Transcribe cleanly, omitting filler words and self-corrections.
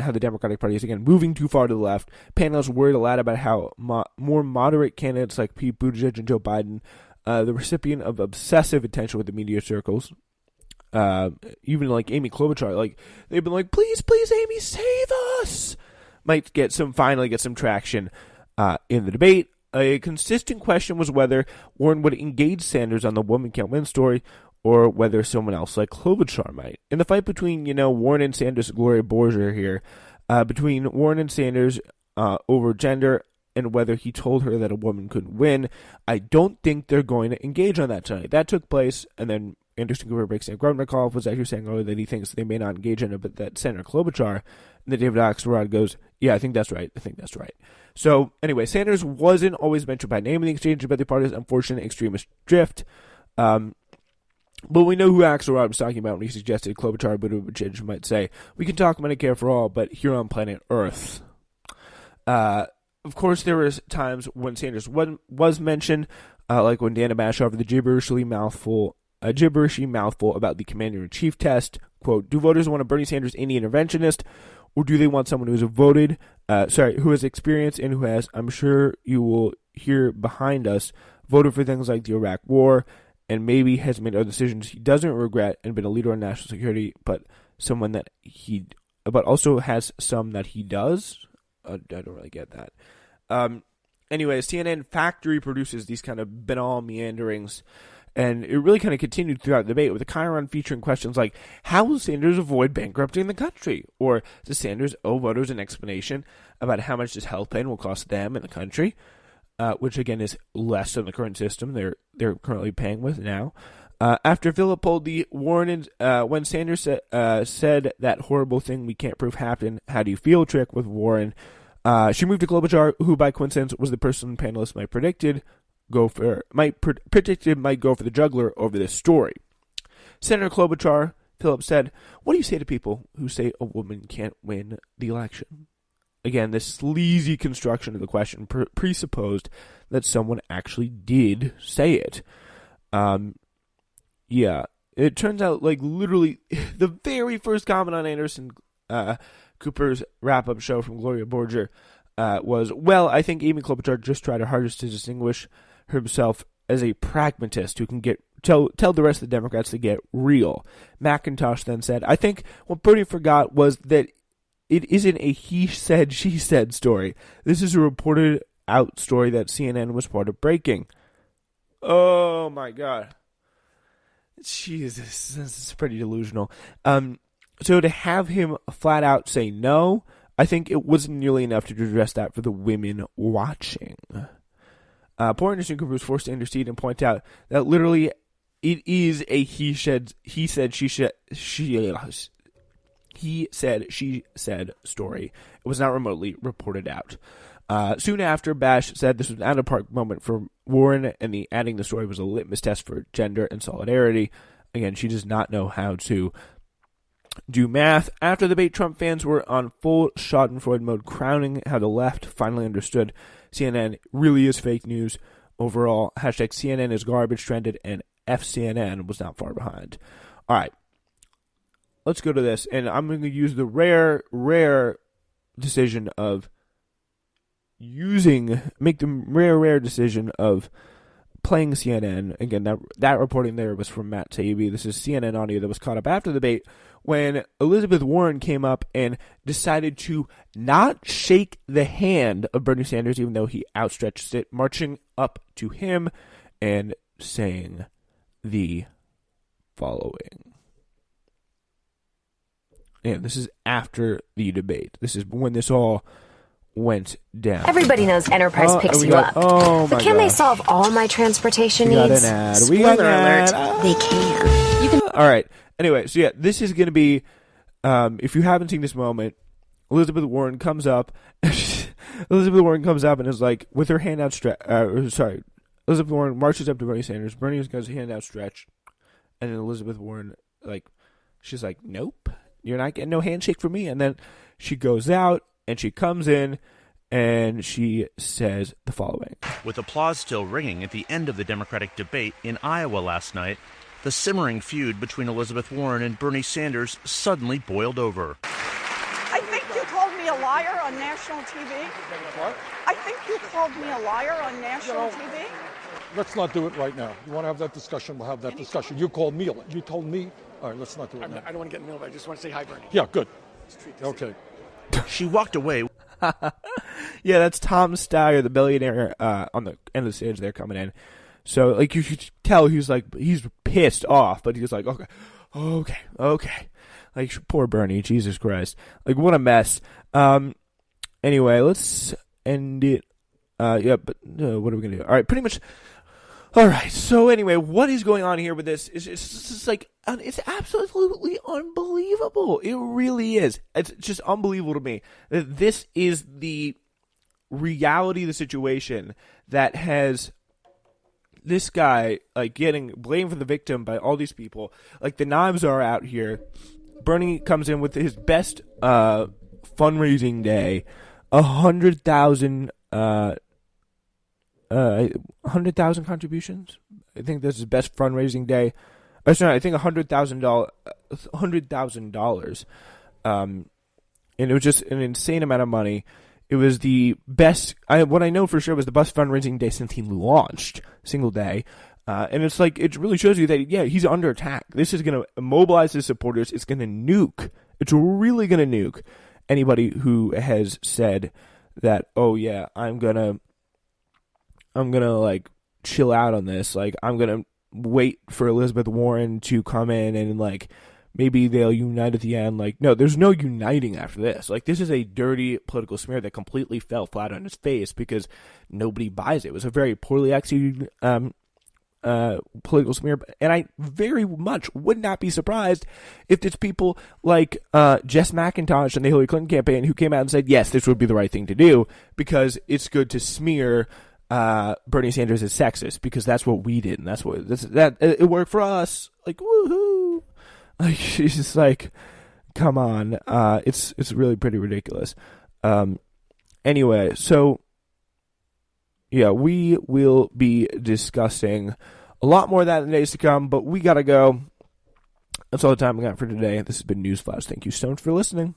how the Democratic Party is, again, moving too far to the left. Panelists worried a lot about how more moderate candidates like Pete Buttigieg and Joe Biden, the recipient of obsessive attention with the media circles, even like Amy Klobuchar, like they've been like, please, Amy, save us, might finally get some traction in the debate. A consistent question was whether Warren would engage Sanders on the woman can't win story, or whether someone else like Klobuchar might. In the fight between, Warren and Sanders, Gloria Borger here, between Warren and Sanders over gender and whether he told her that a woman couldn't win, I don't think they're going to engage on that tonight. That took place, and then Anderson Cooper breaks down. Grubnikov was actually saying earlier that he thinks they may not engage in it, but that Senator Klobuchar, and then David Axelrod goes, yeah, I think that's right. So, anyway, Sanders wasn't always mentioned by name in the exchange about the party's unfortunate extremist drift. But we know who Axelrod was talking about when he suggested Klobuchar Buttigieg might say, we can talk Medicare for all, but here on planet Earth. Of course, there was times when Sanders was mentioned, like when Dana Bash offered the gibberishy mouthful about the commander-in-chief test. Quote, do voters want a Bernie Sanders Indian interventionist, or do they want someone who who has experience and who has, I'm sure you will hear behind us, voted for things like the Iraq War, and maybe has made other decisions he doesn't regret and been a leader on national security, but also has some that he does? I don't really get that. Anyway, CNN factory produces these kind of banal meanderings, and it really kind of continued throughout the debate with the Chiron featuring questions like, how will Sanders avoid bankrupting the country? Or does Sanders owe voters an explanation about how much this health plan will cost them and the country? Which again is less than the current system they're currently paying with now. After Philip pulled the Warren, when Sanders said that horrible thing we can't prove happened, how do you feel trick with Warren, she moved to Klobuchar, who by coincidence was the person panelists might go for the juggler over this story. Senator Klobuchar, Philip said, what do you say to people who say a woman can't win the election? Again, this sleazy construction of the question presupposed that someone actually did say it. Yeah, it turns out, like, literally, the very first comment on Anderson Cooper's wrap-up show from Gloria Borger was, well, I think Amy Klobuchar just tried her hardest to distinguish herself as a pragmatist who can tell the rest of the Democrats to get real. McIntosh then said, I think what Bernie forgot was that it isn't a he said, she said story. This is a reported out story that CNN was part of breaking. Oh, my God. Jesus, this is pretty delusional. So to have him flat out say no, I think it wasn't nearly enough to address that for the women watching. Poor Anderson Cooper was forced to intercede and point out that literally it is a he said, she said story. It was not remotely reported out. Soon after, Bash said this was an out-of-park moment for Warren, and adding the story was a litmus test for gender and solidarity. Again, she does not know how to do math. After the debate, Trump fans were on full Schadenfreude mode, crowning how the left finally understood CNN really is fake news. Overall, hashtag CNN is garbage trended, and FCNN was not far behind. All right. Let's go to this, and I'm going to use the rare decision of make the rare decision of playing CNN. Again, that reporting there was from Matt Taibbi. This is CNN audio that was caught up after the debate when Elizabeth Warren came up and decided to not shake the hand of Bernie Sanders, even though he outstretched it, marching up to him and saying the following. And this is after the debate. This is when this all went down. Everybody knows Enterprise picks you up. But can they solve all my transportation needs? Spoiler alert, they can. All right. Anyway, so yeah, this is going to be, if you haven't seen this moment, Elizabeth Warren comes up and is like, with her hand outstretched, Elizabeth Warren marches up to Bernie Sanders. Bernie has his hand outstretched, and then Elizabeth Warren, she's like, nope, you're not getting no handshake from me. And then she goes out, and she comes in, and she says the following. With applause still ringing at the end of the Democratic debate in Iowa last night, the simmering feud between Elizabeth Warren and Bernie Sanders suddenly boiled over. I think called me a liar on national TV. What? I think you called me a liar on national TV. Let's not do it right now. You want to have that discussion? We'll have that discussion. You called me. You told me. All right, let's not do it now. I don't want to get in the middle of it. I just want to say hi, Bernie. Yeah, good. Okay. She walked away. Yeah, that's Tom Steyer, the billionaire, on the end of the stage there coming in. So, like, you should tell he's pissed off, but he's like, okay. Like, poor Bernie, Jesus Christ. Like, what a mess. Anyway, let's end it. What are we going to do? All right, pretty much. All right, so anyway, what is going on here with this? It's just like, it's absolutely unbelievable. It really is. It's just unbelievable to me that this is the reality of the situation that has this guy, like, getting blamed for the victim by all these people. Like, the knives are out here. Bernie comes in with his best fundraising day, 100,000 contributions. I think this is his best fundraising day. I think $100,000. And it was just an insane amount of money. It was the best. What I know for sure was the best fundraising day since he launched, single day. And it's like, it really shows you that, yeah, he's under attack. This is going to mobilize his supporters. It's going to nuke. It's really going to nuke anybody who has said that, oh yeah, I'm gonna like chill out on this. Like, I'm gonna wait for Elizabeth Warren to come in and like maybe they'll unite at the end. Like, no, there's no uniting after this. Like, this is a dirty political smear that completely fell flat on his face because nobody buys it. It was a very poorly executed political smear, and I very much would not be surprised if it's people like Jess McIntosh and the Hillary Clinton campaign who came out and said, yes, this would be the right thing to do because it's good to smear Bernie Sanders as sexist, because that's what we did, and it worked for us. Like, woohoo! Like, she's just like, come on, it's really pretty ridiculous. Anyway, so yeah, we will be discussing a lot more of that in the days to come, but we gotta go. That's all the time we got for today. This has been Newsflash. Thank you so much for listening.